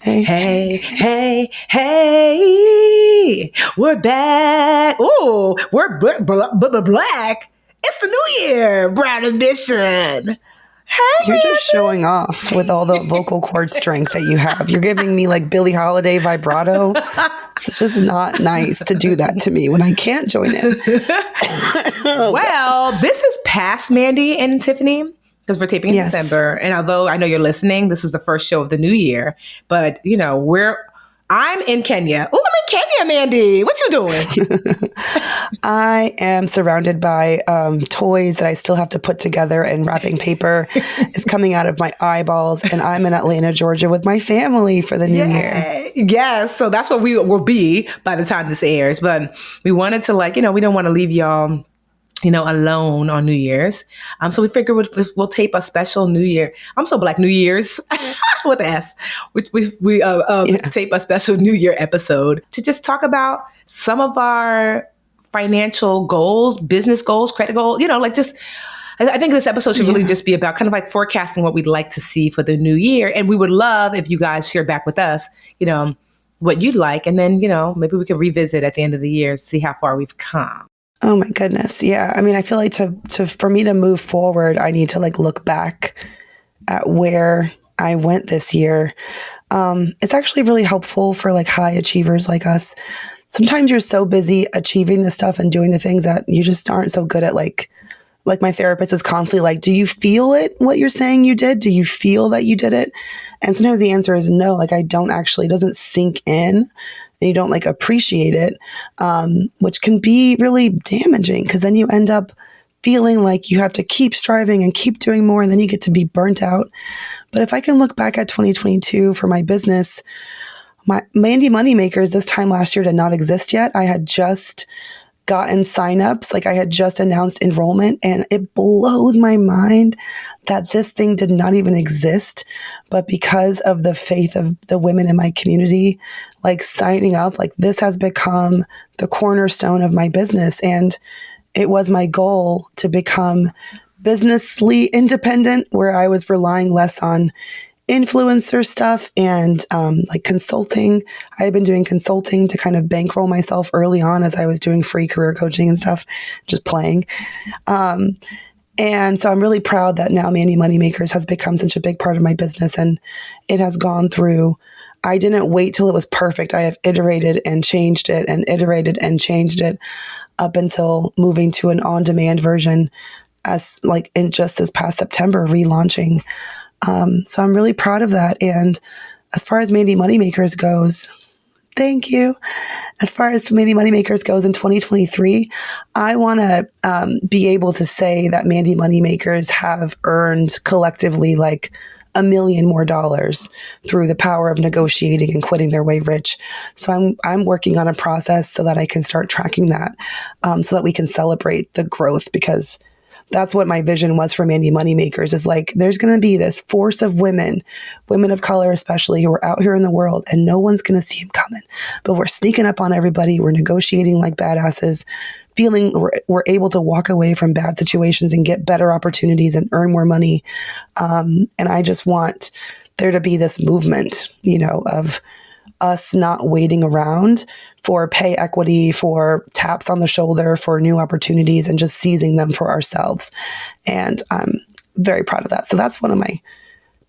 Hey, hey, hey, we're back. Ooh, we're black. It's the new year, Brown Edition. Hey, You're just showing off with all the vocal cord strength that you have. You're giving me like Billie Holiday vibrato. It's just not nice to do that to me when I can't join in. This is past Mandi and Tiffany because we're taping in December. And although I know you're listening, this is the first show of the new year. But, you know, I'm in Kenya. Oh, I'm in Kenya, Mandi. What you doing? I am surrounded by toys that I still have to put together, and wrapping paper is coming out of my eyeballs. And I'm in Atlanta, Georgia with my family for the new year. Yes. So that's what we will be by the time this airs. But we wanted to we don't want to leave y'all alone on New Year's. So we figured we'll tape a special New Year. I'm so black, New Year's with an S. We tape a special New Year episode to just talk about some of our financial goals, business goals, credit goals, I think this episode should really just be about kind of like forecasting what we'd like to see for the new year. And we would love if you guys share back with us, what you'd like. And then, maybe we could revisit at the end of the year, see how far we've come. Oh my goodness. Yeah. I mean, I feel like for me to move forward, I need to look back at where I went this year. It's actually really helpful for high achievers like us. Sometimes you're so busy achieving the stuff and doing the things that you just aren't so good at. Like my therapist is constantly like, do you feel it, what you're saying you did? Do you feel that you did it? And sometimes the answer is no, I don't actually, it doesn't sink in. And you don't appreciate it, which can be really damaging because then you end up feeling like you have to keep striving and keep doing more, and then you get to be burnt out. But if I can look back at 2022 for my business, my Mandi Moneymakers this time last year did not exist yet. I had just gotten signups, I had just announced enrollment, and it blows my mind that this thing did not even exist. But because of the faith of the women in my community, signing up, this has become the cornerstone of my business. And it was my goal to become businessly independent, where I was relying less on influencer stuff and consulting. I had been doing consulting to kind of bankroll myself early on as I was doing free career coaching and stuff, just playing. And so I'm really proud that now Mandi Moneymakers has become such a big part of my business, and it has gone through. I didn't wait till it was perfect. I have iterated and changed it and iterated and changed it up until moving to an on-demand version as in just this past September, relaunching. So I'm really proud of that. And as far as Mandi Moneymakers goes, thank you. As far as Mandi Moneymakers goes in 2023, I want to be able to say that Mandi Moneymakers have earned collectively $1 million more through the power of negotiating and quitting their way rich. So I'm working on a process so that I can start tracking that, so that we can celebrate the growth, because that's what my vision was for Mandi Moneymakers is there's going to be this force of women of color, especially, who are out here in the world, and no one's going to see them coming, but we're sneaking up on everybody. We're negotiating like badasses, feeling we're able to walk away from bad situations and get better opportunities and earn more money. And I just want there to be this movement, of us not waiting around for pay equity, for taps on the shoulder, for new opportunities, and just seizing them for ourselves. And I'm very proud of that. So that's one of my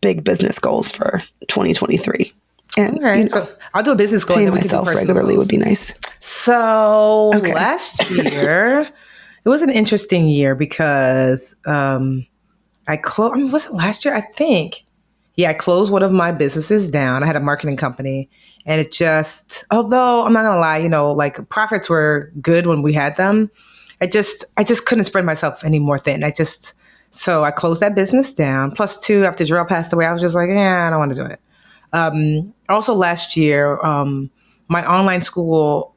big business goals for 2023. And so I'll do a business goal. Paying myself regularly would be nice. So last year, it was an interesting year because I closed. Was it last year? I think. Yeah, I closed one of my businesses down. I had a marketing company, and it just, although I'm not gonna lie, profits were good when we had them. I just couldn't spread myself any more thin. So I closed that business down. Plus two, after Jarrell passed away, I was just I don't want to do it. Also last year, my online school,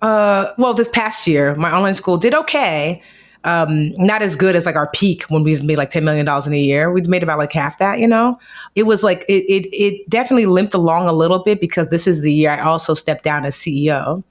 this past year, my online school did okay. Not as good as our peak when we made $10 million in a year. We made about half that, It was it definitely limped along a little bit because this is the year I also stepped down as CEO.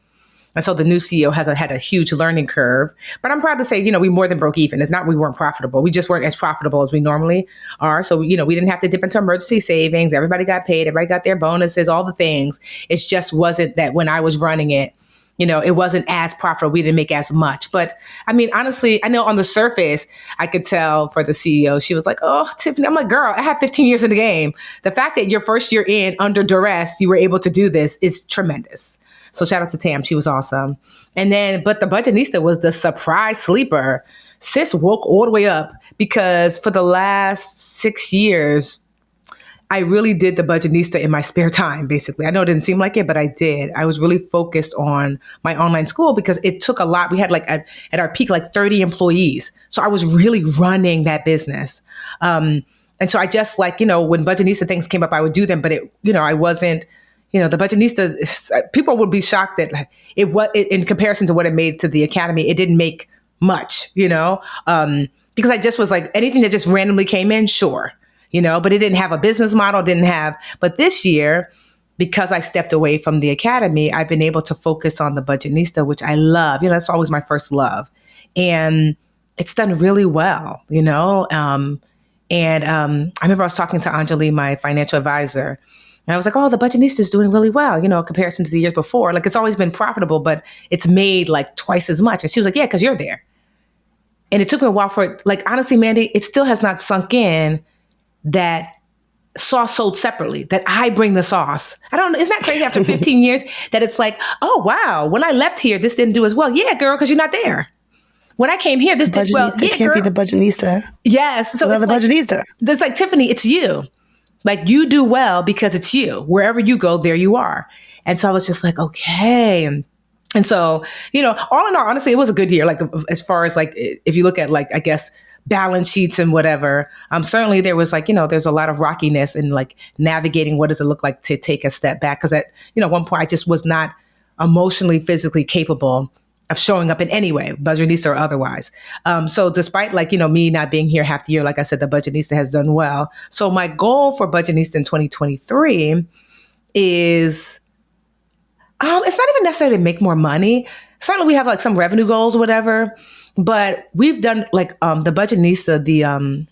And so the new CEO has had a huge learning curve. But I'm proud to say, we more than broke even. It's not we weren't profitable. We just weren't as profitable as we normally are. So, we didn't have to dip into emergency savings. Everybody got paid. Everybody got their bonuses, all the things. It just wasn't that when I was running it, it wasn't as profitable. We didn't make as much. But I mean, honestly, I know on the surface, I could tell for the CEO, she was like, oh, Tiffany, I'm like, girl, I have 15 years in the game. The fact that your first year in under duress, you were able to do this is tremendous. So shout out to Tam. She was awesome. But the Budgetnista was the surprise sleeper. Sis woke all the way up because for the last 6 years, I really did the Budgetnista in my spare time, basically. I know it didn't seem like it, but I did. I was really focused on my online school because it took a lot. We had at our peak, 30 employees. So I was really running that business. And so I just when Budgetnista things came up, I would do them, but I wasn't, the Budgetnista, people would be shocked that in comparison to what it made to the Academy, it didn't make much, because I just was like, anything that just randomly came in, sure. But it didn't have a business model, but this year, because I stepped away from the Academy, I've been able to focus on the Budgetnista, which I love. That's always my first love. And it's done really well, I remember I was talking to Anjali, my financial advisor, and I was like, oh, the Budgetnista is doing really well, in comparison to the years before. It's always been profitable, but it's made twice as much. And she was like, yeah, because you're there. And it took me a while for it. Honestly, Mandi, it still has not sunk in that sauce sold separately, that I bring the sauce. I don't know. Isn't that crazy after 15 years that it's like, oh, wow, when I left here, this didn't do as well. Yeah, girl, because you're not there. When I came here, this did well. Yeah, can't be the Budgetnista. Yes. So it's the Budgetnista. It's like, Tiffany, it's you. You do well because it's you. Wherever you go, there you are. And so I was just like, okay. And so, all in all, honestly, it was a good year. As far as if you look at I guess, balance sheets and whatever. Certainly there was there's a lot of rockiness in navigating what does it look like to take a step back. Cause at, one point I just was not emotionally, physically capable of showing up in any way, Budgetnista or otherwise. So despite me not being here half the year, like I said, the Budgetnista has done well. So my goal for Budgetnista in 2023 is, it's not even necessarily to make more money. Certainly we have some revenue goals or whatever. But we've done the Budgetnista,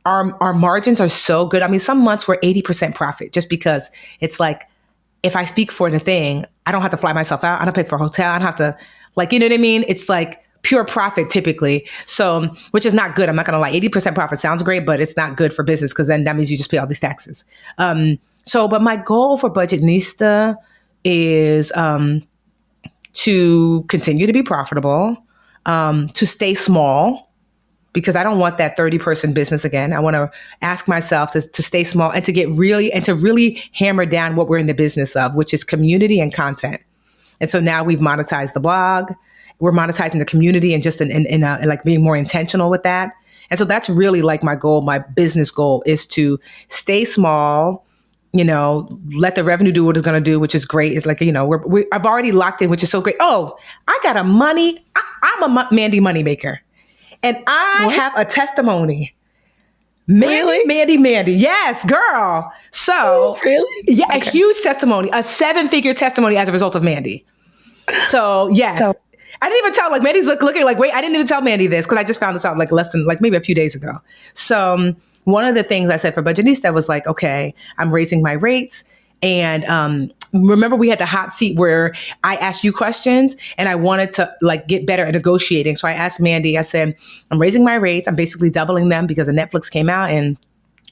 our margins are so good. I mean, some months we're 80% profit just because it's if I speak for the thing, I don't have to fly myself out. I don't pay for a hotel. I don't have to you know what I mean? It's pure profit typically. So, which is not good. I'm not going to lie. 80% profit sounds great, but it's not good for business because then that means you just pay all these taxes. But my goal for Budgetnista is to continue to be profitable. To stay small, because I don't want that 30-person business again. I want to ask myself to stay small and to really hammer down what we're in the business of, which is community and content. And so now we've monetized the blog. We're monetizing the community and just in being more intentional with that. And so that's really my goal. My business goal is to stay small, let the revenue do what it's going to do, which is great. It's I've already locked in, which is so great. Oh, I'm a Mandi moneymaker, and I have a testimony. Mandi. Yes, girl. So really? Yeah, okay. A huge testimony, a 7-figure testimony as a result of Mandi. So yes. I didn't even tell, Mandi's looking wait, I didn't even tell Mandi this because I just found this out less than maybe a few days ago. So one of the things I said for Budgetnista was okay, I'm raising my rates. And remember we had the hot seat where I asked you questions and I wanted to get better at negotiating. So I asked Mandi, I said, I'm raising my rates. I'm basically doubling them because the Netflix came out and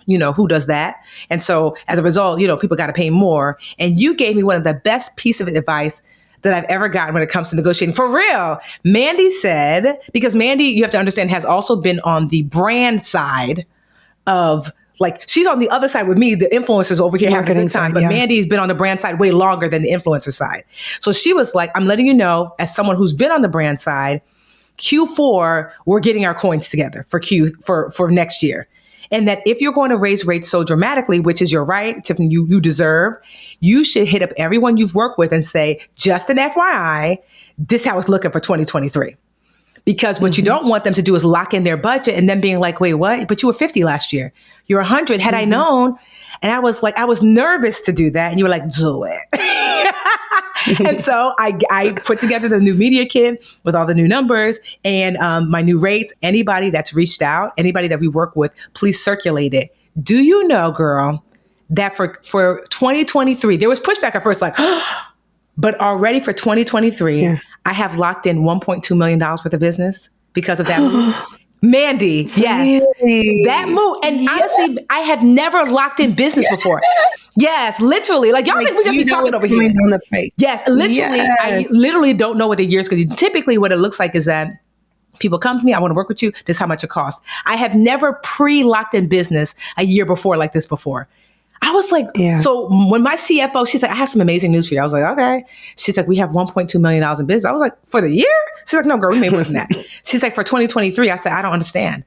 who does that? And so as a result, people got to pay more. And you gave me one of the best piece of advice that I've ever gotten when it comes to negotiating. For real. Mandi said, because Mandi, you have to understand, has also been on the brand side of she's on the other side with me, the influencers over here having a good time, but yeah. Mandi's been on the brand side way longer than the influencer side. So she was I'm letting you know, as someone who's been on the brand side, Q4, we're getting our coins together for next year. And that if you're going to raise rates so dramatically, which is your right, Tiffany, you deserve, you should hit up everyone you've worked with and say, just an FYI, this is how it's looking for 2023. Because what you don't want them to do is lock in their budget and then being wait, what? But you were 50 last year. You're 100. Had I known, and I was nervous to do that. And you were do it. And so I put together the new media kit with all the new numbers and my new rates. Anybody that's reached out, anybody that we work with, please circulate it. Do you know, girl, that for 2023, there was pushback at first, like, but already for 2023, Yeah. I have locked in $1.2 million worth of business because of that move. Mandy, yes. Really? That move. And honestly, I have never locked in business before. Yes, literally. Like, y'all Like, think we just be talking over here. Down the pipe. Yes, literally. Yes. I literally don't know what the year's going to be. Typically, what it looks like is that people come to me, I want to work with you. This is how much it costs. I have never pre-locked in business a year before like this before. I was like, so when my CFO, she's like, I have some amazing news for you. I was like, okay. She's like, we have $1.2 million in business. I was like, for the year? She's like, no, girl, we made more than that. She's like, for 2023. I said, I don't understand.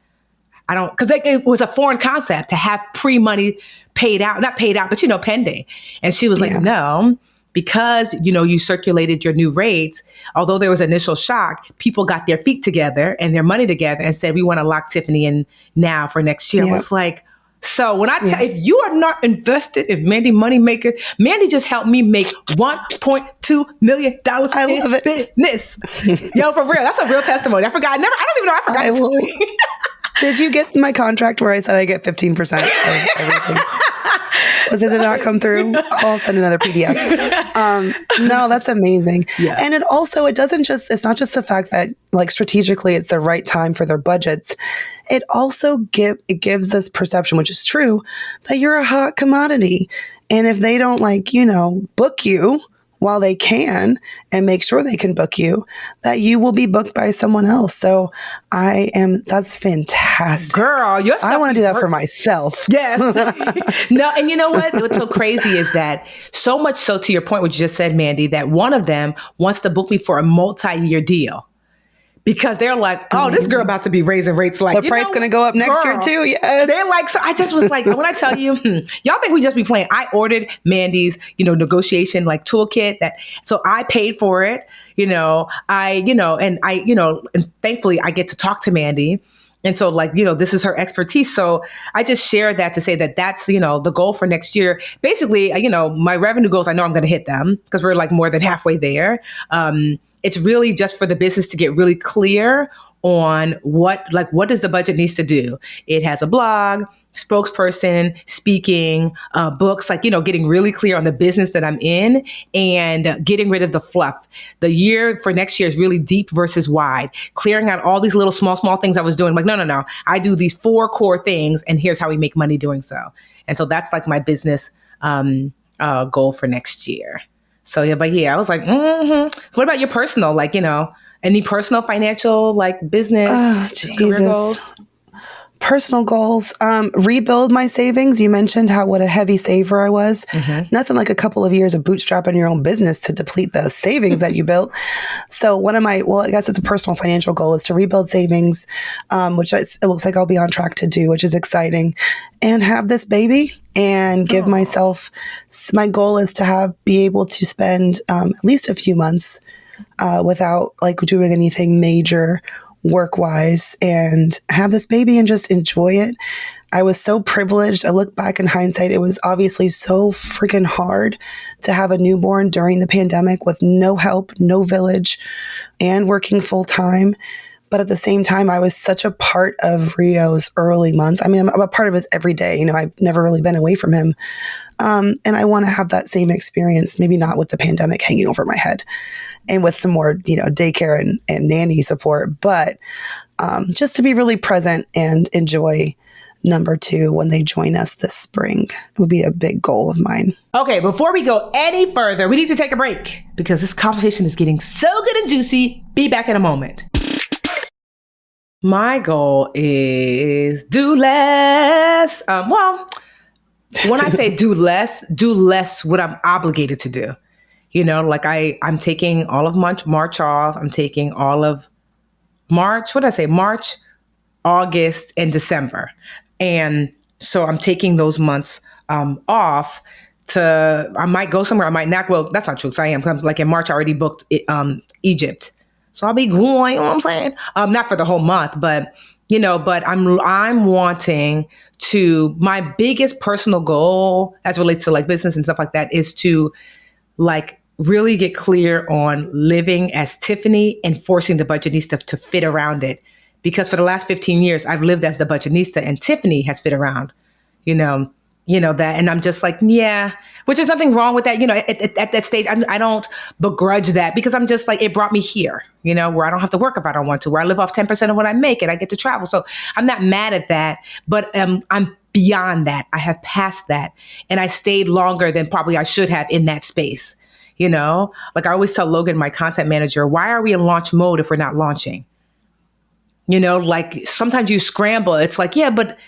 I don't, because it was a foreign concept to have pre-money paid out, not paid out, but, pending. And she was like, no, because, you circulated your new rates, although there was initial shock, people got their feet together and their money together and said, we want to lock Tiffany in now for next year. I was like, so when if you are not invested in Mandi Moneymaker, Mandi just helped me make $1.2 million in business. Yo, for real. That's a real testimony. I forgot. I don't even know. I forgot. Did you get my contract where I said I get 15% of everything? Did it not come through? I'll send another PDF. No, that's amazing. Yeah. And it's not just the fact that like strategically it's the right time for their budgets. It also gives this perception, which is true, that you're a hot commodity. And if they don't book you while they can and make sure they can book you, that you will be booked by someone else. So that's fantastic. Girl, I want to do that for myself. Yes. No, and you know what? What's so crazy is that so much so to your point, what you just said, Mandi, that one of them wants to book me for a multi-year deal. Because they're like, oh, this girl about to be raising rates like the price going to go up next year too. Yes. They're like, so I just was like, when I tell you, y'all think we just be playing. I ordered Mandi's, negotiation like toolkit so I paid for it, and thankfully I get to talk to Mandi. And so this is her expertise. So I just share that to say that that's, the goal for next year. Basically, my revenue goals, I know I'm going to hit them because we're like more than halfway there. It's really just for the business to get really clear on what does the budget needs to do. It has a blog, spokesperson, speaking, books, getting really clear on the business that I'm in and getting rid of the fluff. The year for next year is really deep versus wide, clearing out all these little small things I was doing. Like, no. I do these 4 core things and here's how we make money doing so. And so that's like my business goal for next year. So I was like, So what about your personal, any personal financial, business, career goals? Personal goals, rebuild my savings. You mentioned what a heavy saver I was. Mm-hmm. Nothing like a couple of years of bootstrapping your own business to deplete the savings that you built. So I guess it's a personal financial goal is to rebuild savings, which it looks like I'll be on track to do, which is exciting, and have this baby and give myself, my goal is to be able to spend at least a few months without doing anything major work-wise and have this baby and just enjoy it. I was so privileged. I look back in hindsight, it was obviously so freaking hard to have a newborn during the pandemic with no help, no village, and working full-time. But at the same time, I was such a part of Rio's early months. I mean, I'm a part of his every day. I've never really been away from him. And I want to have that same experience, maybe not with the pandemic hanging over my head and with some more, daycare and nanny support, but just to be really present and enjoy number 2 when they join us this spring. It would be a big goal of mine. Okay, before we go any further, we need to take a break because this conversation is getting so good and juicy. Be back in a moment. My goal is do less. When I say do less what I'm obligated to do. I'm taking all of March off. I'm taking all of March. What did I say? March, August, and December. And so I'm taking those months off I might go somewhere. I might not. Well, that's not true. So I am. In March, I already booked Egypt. So I'll be going, you know what I'm saying? Not for the whole month, but I'm wanting to, my biggest personal goal as it relates to business and stuff like that is to really get clear on living as Tiffany and forcing the Budgetnista to fit around it. Because for the last 15 years, I've lived as the Budgetnista and Tiffany has fit around, you know, that. And I'm just like, yeah, which is nothing wrong with that. At that stage, I don't begrudge that because I'm just like, it brought me here, where I don't have to work if I don't want to, where I live off 10% of what I make and I get to travel. So I'm not mad at that, but I'm beyond that. I have passed that and I stayed longer than probably I should have in that space. Like I always tell Logan, my content manager, why are we in launch mode if we're not launching? Like sometimes you scramble. It's like, yeah, but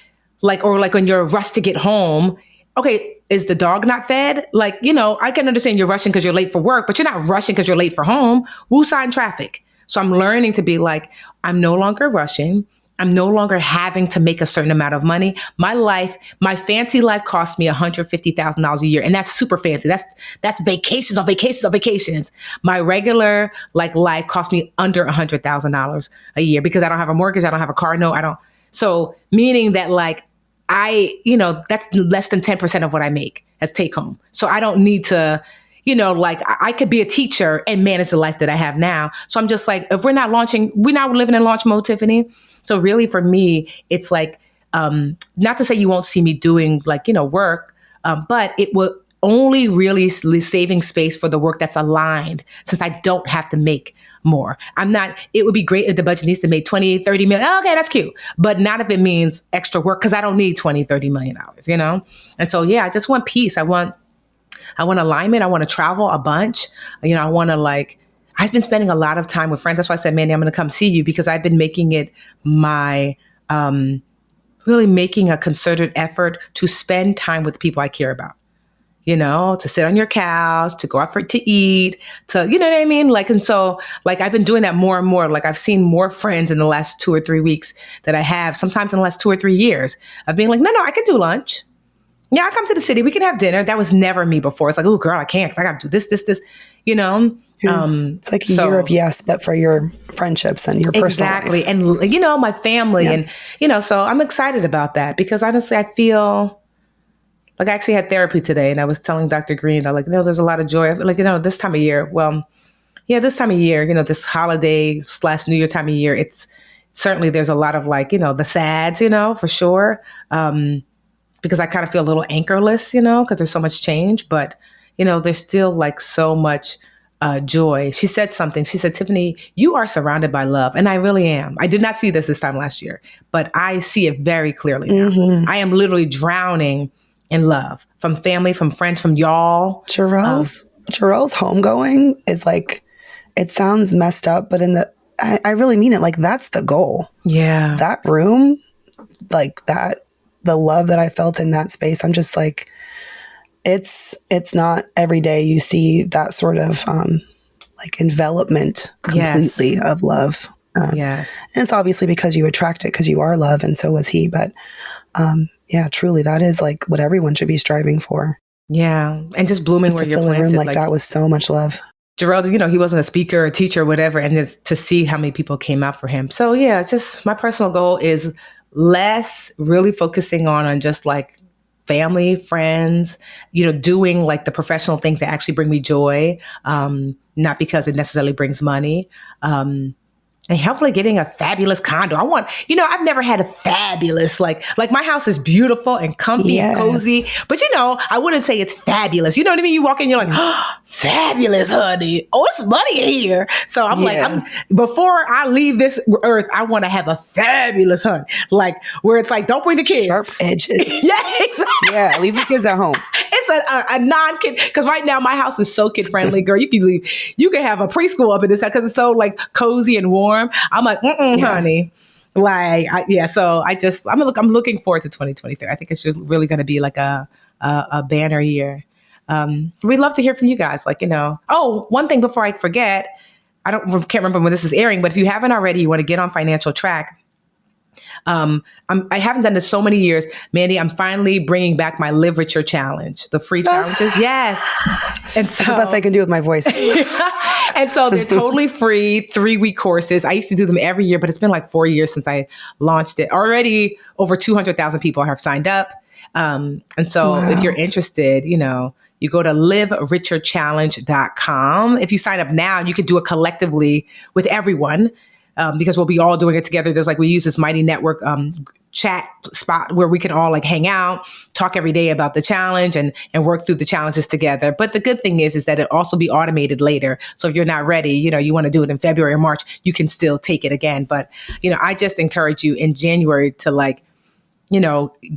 or when you're rushed to get home. Okay, is the dog not fed? I can understand you're rushing because you're late for work, but you're not rushing because you're late for home. Woosah traffic. So I'm learning to be like, I'm no longer rushing. I'm no longer having to make a certain amount of money. My fancy life costs me $150,000 a year. And that's super fancy. That's vacations on vacations on vacations. My regular life costs me under $100,000 a year because I don't have a mortgage. I don't have a car note. I don't. So meaning that that's less than 10% of what I make as take home. So I don't need to, I could be a teacher and manage the life that I have now. So I'm just like, if we're not launching, we're not living in launch mode, Tiffany. So really for me, it's like, not to say you won't see me doing work, but it will only really saving space for the work that's aligned since I don't have to make more. It would be great if the Budgetnista made 20, 30 million. Oh, okay, that's cute. But not if it means extra work because I don't need 20, 30 million dollars, And so, yeah, I just want peace. I want alignment. I want to travel a bunch. I want to I've been spending a lot of time with friends. That's why I said, Mandi, I'm going to come see you because I've been making it really making a concerted effort to spend time with the people I care about. To sit on your couch, to go out to eat, to, you know what I mean? And so I've been doing that more and more. I've seen more friends in the last 2 or 3 weeks that I have sometimes in the last 2 or 3 years of being like, no, I can do lunch. Yeah, I come to the city. We can have dinner. That was never me before. It's like, oh girl, I can't. I got to do this. Yeah. It's like a year of yes, but for your friendships and your personal life. Exactly. And, my family and, so I'm excited about that because honestly, I feel I actually had therapy today and I was telling Dr. Green, there's a lot of joy. This time of year, this time of year, this holiday / New Year time of year, it's certainly there's a lot of the sads, for sure. Because I kind of feel a little anchorless, because there's so much change, but, there's still so much joy. She said something. She said, Tiffany, you are surrounded by love. And I really am. I did not see this time last year, but I see it very clearly now. Mm-hmm. I am literally drowning in love from family, from friends, from y'all. Jarrell's homegoing is it sounds messed up, but I really mean it. That's the goal. Yeah. That room, that, the love that I felt in that space, I'm just it's not every day you see that sort of envelopment completely of love. Yes. And it's obviously because you attract it because you are love and so was he. But yeah, truly, that is what everyone should be striving for. Yeah. And just blooming where you're planted. To fill a room that with so much love. Jarrell, he wasn't a speaker or a teacher or whatever. And to see how many people came out for him. So yeah, just my personal goal is less really focusing on just family, friends, doing the professional things that actually bring me joy. Not because it necessarily brings money. And hopefully getting a fabulous condo. I want, I've never had a fabulous, like my house is beautiful and comfy and cozy, but I wouldn't say it's fabulous. You know what I mean? You walk in, you're like, oh, fabulous, honey. Oh, it's money in here. So I'm before I leave this earth, I want to have a fabulous hunt. Where it's don't bring the kids. Sharp edges. Yeah, exactly. Yeah, leave the kids at home. It's a non-kid, because right now my house is so kid-friendly, girl. You can leave. You can have a preschool up in this house because it's so cozy and warm. I'm honey. So I'm looking forward to 2023. I think it's just really going to be a banner year. We'd love to hear from you guys. Oh, one thing before I forget, can't remember when this is airing, but if you haven't already, you want to get on Financial Track. I haven't done this so many years, Mandi. I'm finally bringing back my literature challenge, the free challenges. Yes. And so, that's the best I can do with my voice. And so they're totally free 3-week courses. I used to do them every year, but it's been 4 years since I launched it. Already over 200,000 people have signed up. And so if you're interested, you go to livericherchallenge.com. If you sign up now, you could do it collectively with everyone because we'll be all doing it together. We use this Mighty Network chat spot where we can all hang out, talk every day about the challenge and work through the challenges together. But the good thing is that it also be automated later. So if you're not ready, you want to do it in February or March, you can still take it again. But, I just encourage you in January to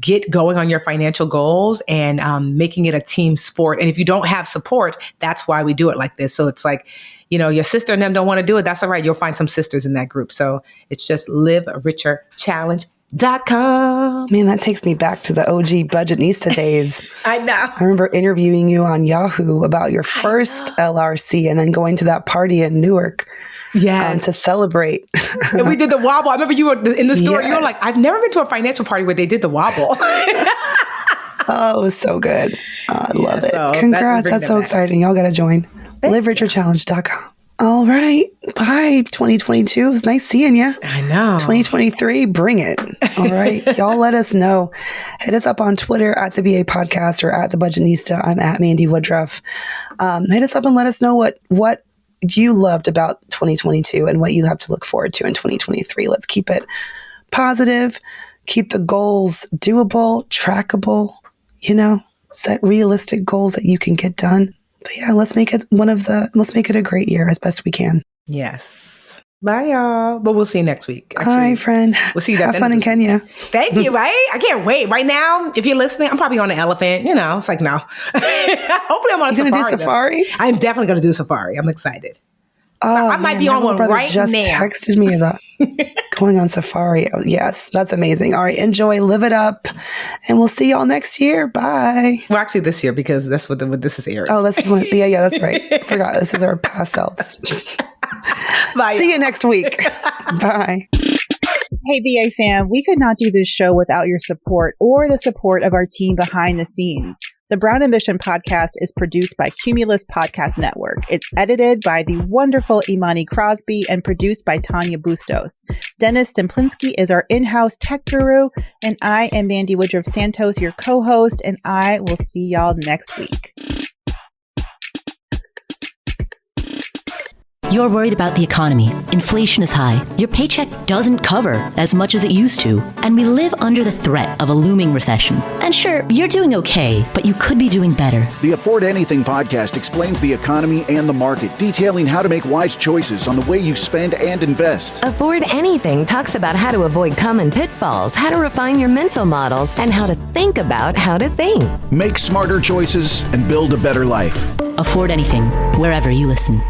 get going on your financial goals and making it a team sport. And if you don't have support, that's why we do it like this. So it's your sister and them don't want to do it. That's all right. You'll find some sisters in that group. So it's just livericherchallenge.com. Man, that takes me back to the OG Budgetnista days. I know. I remember interviewing you on Yahoo about your first LRC and then going to that party in Newark. Yes. To celebrate. And we did the wobble. I remember you were in the store. Yes. You were like, I've never been to a financial party where they did the wobble. Oh, it was so good. I love it. So Congrats. That's so exciting. Y'all got to join. LiveRicherChallenge.com. All right. Bye. 2022. It was nice seeing you. I know. 2023, bring it. All right. Y'all let us know. Hit us up on Twitter at the BA Podcast or at the Budgetnista. I'm at Mandi Woodruff. Hit us up and let us know what you loved about 2022 and what you have to look forward to in 2023. Let's keep it positive. Keep the goals doable, trackable, set realistic goals that you can get done. But yeah, let's make it a great year as best we can. Yes. Bye, y'all. But we'll see you next week. Actually, all right, friend. We'll see you. Have fun in Kenya. Thank you, right? I can't wait. Right now, if you're listening, I'm probably on an elephant. It's no. Hopefully I'm on a safari. You're going to do safari? I'm definitely going to do safari. I'm excited. Oh, I might be on one right just now. Texted me about going on safari. Oh, yes, that's amazing. All right, enjoy, live it up, and we'll see y'all next year. Bye. Well, actually, this year because that's what this is airing. Oh, this is yeah, that's right. I forgot. This is our past selves. Bye. See you next week. Bye. Hey, BA fam, we could not do this show without your support or the support of our team behind the scenes. The Brown Ambition podcast is produced by Cumulus Podcast Network. It's edited by the wonderful Imani Crosby and produced by Tanya Bustos. Dennis Stemplinsky is our in-house tech guru, and I am Mandi Woodruff Santos, your co-host, and I will see y'all next week. You're worried about the economy. Inflation is high. Your paycheck doesn't cover as much as it used to. And we live under the threat of a looming recession. And sure, you're doing okay, but you could be doing better. The Afford Anything podcast explains the economy and the market, detailing how to make wise choices on the way you spend and invest. Afford Anything talks about how to avoid common pitfalls, how to refine your mental models, and how to think about how to think. Make smarter choices and build a better life. Afford Anything, wherever you listen.